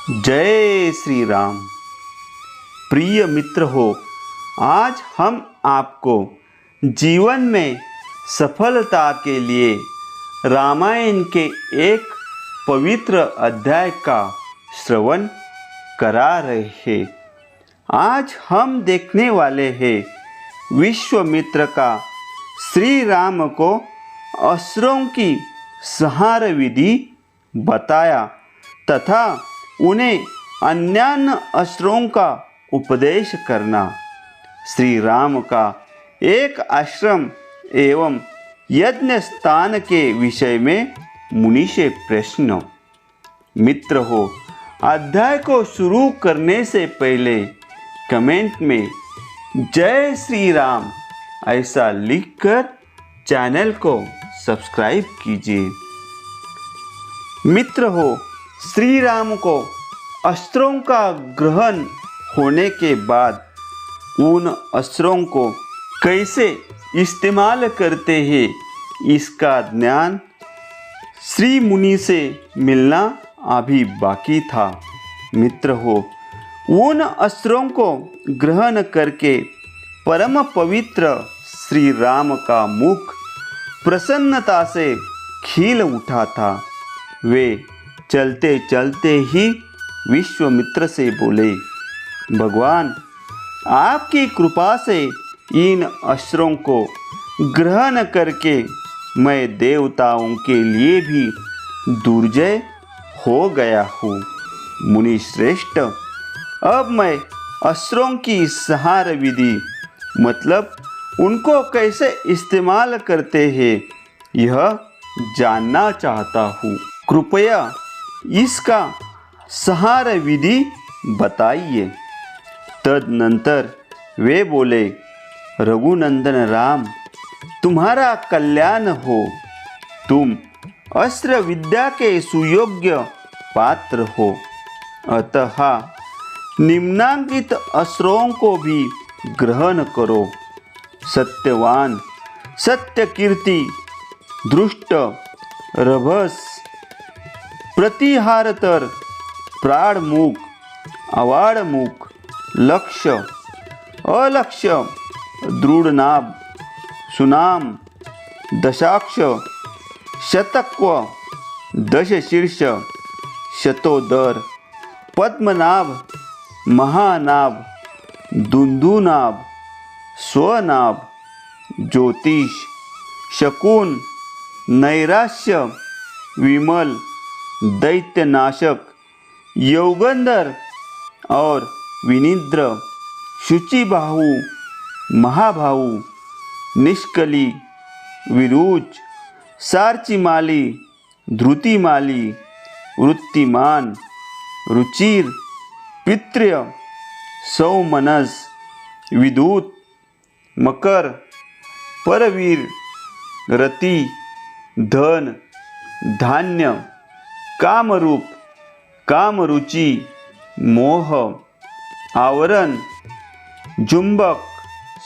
जय श्री राम। प्रिय मित्र हो, आज हम आपको जीवन में सफलता के लिए रामायण के एक पवित्र अध्याय का श्रवण करा रहे हैं। आज हम देखने वाले हैं विश्वामित्र का श्री राम को असुरों की संहार विधि बताया तथा उन्हें अन्य असुरों का उपदेश करना। श्री राम का एक आश्रम एवं यज्ञ स्थान के विषय में मुनि से प्रश्न। मित्र हो, अध्याय को शुरू करने से पहले कमेंट में जय श्री राम ऐसा लिखकर चैनल को सब्सक्राइब कीजिए। मित्र हो, श्री राम को अस्त्रों का ग्रहण होने के बाद उन अस्त्रों को कैसे इस्तेमाल करते हैं इसका ज्ञान श्री मुनि से मिलना अभी बाकी था। मित्र हो, उन अस्त्रों को ग्रहण करके परम पवित्र श्री राम का मुख प्रसन्नता से खिल उठा था। वे चलते चलते ही विश्वामित्र से बोले, भगवान, आपकी कृपा से इन अस्त्रों को ग्रहण करके मैं देवताओं के लिए भी दुर्जय हो गया हूँ। मुनि श्रेष्ठ, अब मैं अस्त्रों की संहार विधि मतलब उनको कैसे इस्तेमाल करते हैं यह जानना चाहता हूँ। कृपया इसका संहार विधि बताइए। तदनंतर वे बोले, रघुनंदन राम, तुम्हारा कल्याण हो। तुम अस्त्र विद्या के सुयोग्य पात्र हो, अतः निम्नांकित अस्त्रों को भी ग्रहण करो। सत्यवान, सत्यकीर्ति, दुष्ट, रभस, प्रतिहारतर, प्राणमुख, अवाड़मुख, लक्ष्य, अलक्ष्य, दृढ़नाभ, सुनाम, दशाक्ष, शतक्व, दशशीर्ष, शतोदर, पद्मनाभ, महानाभ, दुंदुनाभ, स्वनाभ, ज्योतिष, शकुन, नैराश्य, विमल, दैत्यनाशक, योगंधर और विनिद्र, शुचिबाहु, महाबाहु, निष्कली, विरुज, सार्चिमाली, धृतिमाली, वृत्तिमान, रुचिर, पित्र्य, सौमनस, विदूत, मकर, परवीर, रति, धन, धान्य, कामरूप, कामरुचि, मोह, आवरण, जुंबक,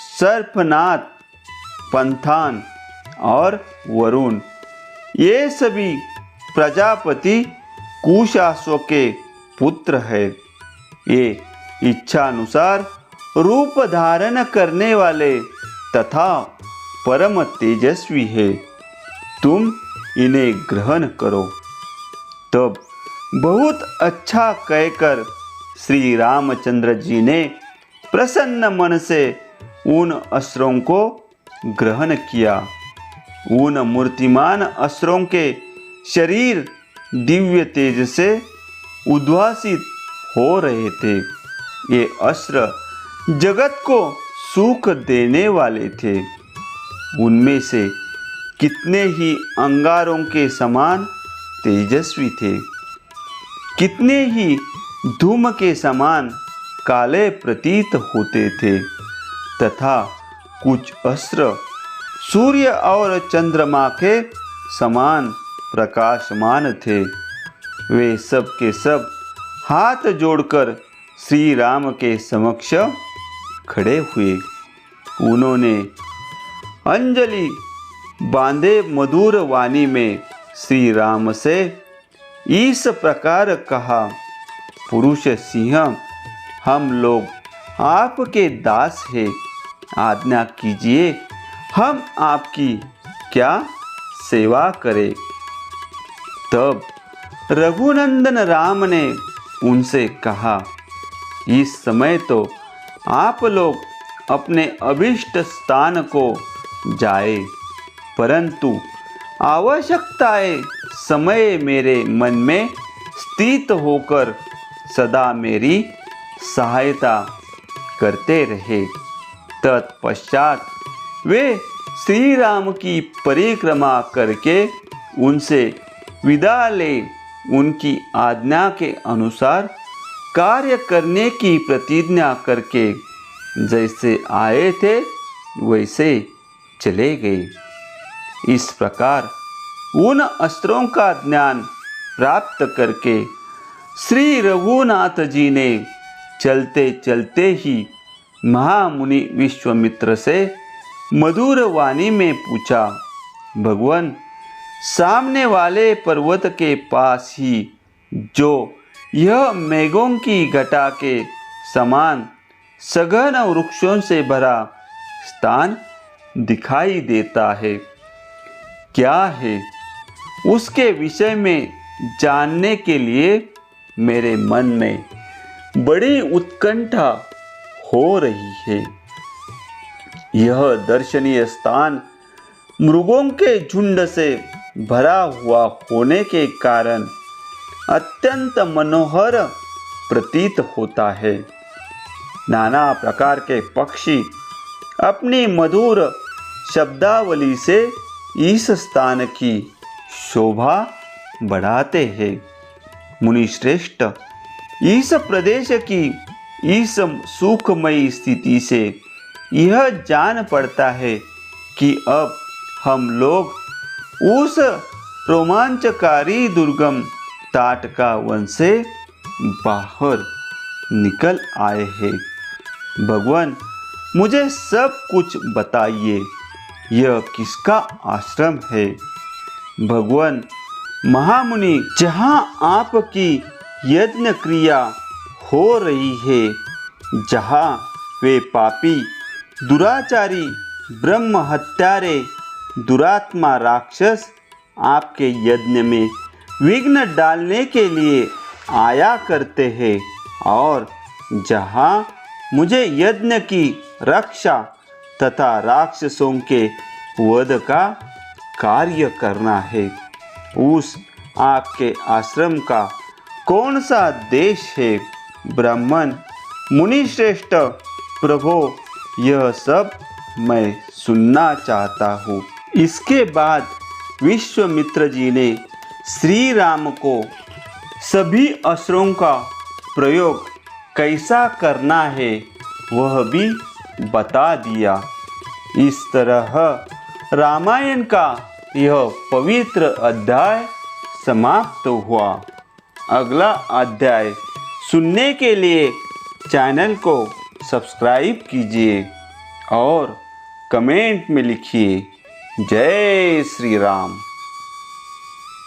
सर्पनाथ, पंथान और वरुण, ये सभी प्रजापति कुशाश्व के पुत्र है। ये इच्छानुसार रूप धारण करने वाले तथा परम तेजस्वी है। तुम इन्हें ग्रहण करो। तब बहुत अच्छा कहकर श्री रामचंद्र जी ने प्रसन्न मन से उन अस्त्रों को ग्रहण किया। उन मूर्तिमान अस्त्रों के शरीर दिव्य तेज से उद्भासित हो रहे थे। ये अस्त्र जगत को सुख देने वाले थे। उनमें से कितने ही अंगारों के समान तेजस्वी थे, कितने ही धूम के समान काले प्रतीत होते थे तथा कुछ अस्त्र सूर्य और चंद्रमा के समान प्रकाशमान थे। वे सब के सब हाथ जोड़कर श्री राम के समक्ष खड़े हुए। उन्होंने अंजलि बांधे मधुर वाणी में श्री राम से इस प्रकार कहा, पुरुष सिंह हम लोग आपके दास हैं, आज्ञा कीजिए हम आपकी क्या सेवा करें। तब रघुनंदन राम ने उनसे कहा, इस समय तो आप लोग अपने अभीष्ट स्थान को जाए, परंतु आवश्यकताएं समय मेरे मन में स्थित होकर सदा मेरी सहायता करते रहे। तत्पश्चात वे श्री राम की परिक्रमा करके उनसे विदा ले उनकी आज्ञा के अनुसार कार्य करने की प्रतिज्ञा करके जैसे आए थे वैसे चले गए। इस प्रकार उन अस्त्रों का ज्ञान प्राप्त करके श्री रघुनाथ जी ने चलते चलते ही महामुनि विश्वामित्र से मधुर वाणी में पूछा, भगवान, सामने वाले पर्वत के पास ही जो यह मेघों की घटा के समान सघन वृक्षों से भरा स्थान दिखाई देता है, क्या है उसके विषय में जानने के लिए मेरे मन में बड़ी उत्कंठा हो रही है। यह दर्शनीय स्थान मृगों के झुंड से भरा हुआ होने के कारण अत्यंत मनोहर प्रतीत होता है। नाना प्रकार के पक्षी अपनी मधुर शब्दावली से इस स्थान की शोभा बढ़ाते हैं। मुनि श्रेष्ठ, इस प्रदेश की इस सुखमयी स्थिति से यह जान पड़ता है कि अब हम लोग उस रोमांचकारी दुर्गम ताटका वन से बाहर निकल आए हैं। भगवान, मुझे सब कुछ बताइए, यह किसका आश्रम है? भगवान महामुनि, जहाँ आपकी यज्ञ क्रिया हो रही है, जहाँ वे पापी दुराचारी ब्रह्म हत्यारे दुरात्मा राक्षस आपके यज्ञ में विघ्न डालने के लिए आया करते हैं और जहाँ मुझे यज्ञ की रक्षा तथा राक्षसों के वध का कार्य करना है, उस आपके आश्रम का कौन सा देश है? ब्राह्मण मुनि श्रेष्ठ, प्रभो, यह सब मैं सुनना चाहता हूँ। इसके बाद विश्वामित्र जी ने श्री राम को सभी अस्त्रों का प्रयोग कैसा करना है वह भी बता दिया। इस तरह रामायण का यह पवित्र अध्याय समाप्त हुआ। अगला अध्याय सुनने के लिए चैनल को सब्सक्राइब कीजिए और कमेंट में लिखिए, जय श्री राम।